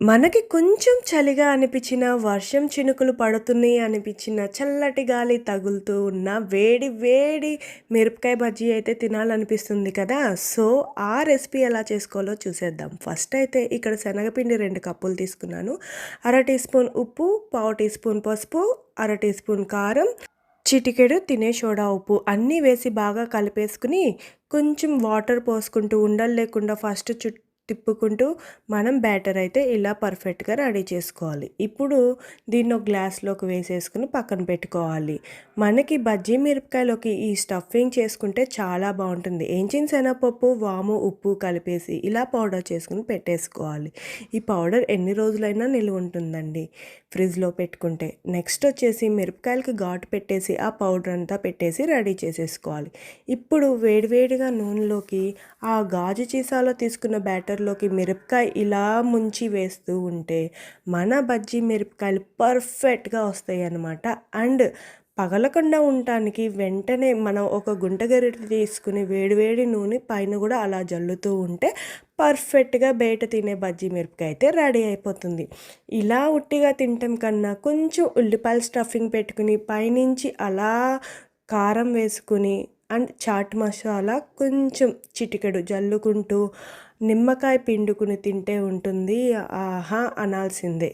మనకి కొంచెం చలిగా అనిపించిన, వర్షం చినుకులు పడుతున్నాయి అనిపించిన, చల్లటి గాలి తగులుతూ ఉన్న వేడి వేడి మిరపకాయ బజ్జీ అయితే తినాలనిపిస్తుంది కదా! సో, ఆ రెసిపీ ఎలా చేసుకోవాలో చూసేద్దాం. ఫస్ట్ అయితే ఇక్కడ శనగపిండి 2 కప్పులు తీసుకున్నాను. అర టీ స్పూన్ ఉప్పు, పావు టీ స్పూన్ పసుపు, అర టీ స్పూన్ కారం, చిటికెడు తినే సోడా ఉప్పు అన్నీ వేసి బాగా కలిపేసుకుని, కొంచెం వాటర్ పోసుకుంటూ ఉండలు లేకుండా ఫస్ట్ తిప్పుకుంటూ మనం బ్యాటర్ అయితే ఇలా పర్ఫెక్ట్‌గా రెడీ చేసుకోవాలి. ఇప్పుడు దీన్ని ఒక గ్లాస్‌లోకి వేసేసుకొని పక్కన పెట్టుకోవాలి. మనకి బజ్జీ మిరపకాయలోకి ఈ స్టఫింగ్ చేసుకుంటే చాలా బావుంటుంది. ఏంచిన శనగపప్పు, వాము, ఉప్పు కలిపేసి ఇలా పౌడర్ చేసుకొని పెట్టేసుకోవాలి. ఈ పౌడర్ ఎన్ని రోజులైనా నిలువ ఉంటుందండి ఫ్రిడ్జ్‌లో పెట్టుకుంటే. నెక్స్ట్ వచ్చేసి మిరపకాయలకి ఘాటు పెట్టేసి ఆ పౌడర్ అంతా పెట్టేసి రెడీ చేసేసుకోవాలి. ఇప్పుడు వేడివేడిగా నూనెలోకి ఆ గాజు సీసాలో తీసుకున్న బ్యాటర్లోకి మిరపకాయ ఇలా ముంచి వేస్తూ ఉంటే మన బజ్జీ మిరపకాయలు పర్ఫెక్ట్‌గా వస్తాయి అన్నమాట. అండ్ పగలకుండా ఉండటానికి వెంటనే మనం ఒక గుంట గరిటె తీసుకుని వేడివేడి నూనె పైన కూడా అలా జల్లుతూ ఉంటే పర్ఫెక్ట్‌గా బయట తినే బజ్జీ మిరపకాయ అయితే రెడీ అయిపోతుంది. ఇలా ఉట్టిగా తినటం కన్నా కొంచెం ఉల్లిపాయల స్టఫింగ్ పెట్టుకుని పైనుంచి అలా కారం వేసుకుని అండ్ చాట్ మసాలా కొంచెం చిటికెడు జల్లుకుంటూ నిమ్మకాయ పిండుకుని తింటే ఉంటుంది. ఆహా! అనాల్సిందే.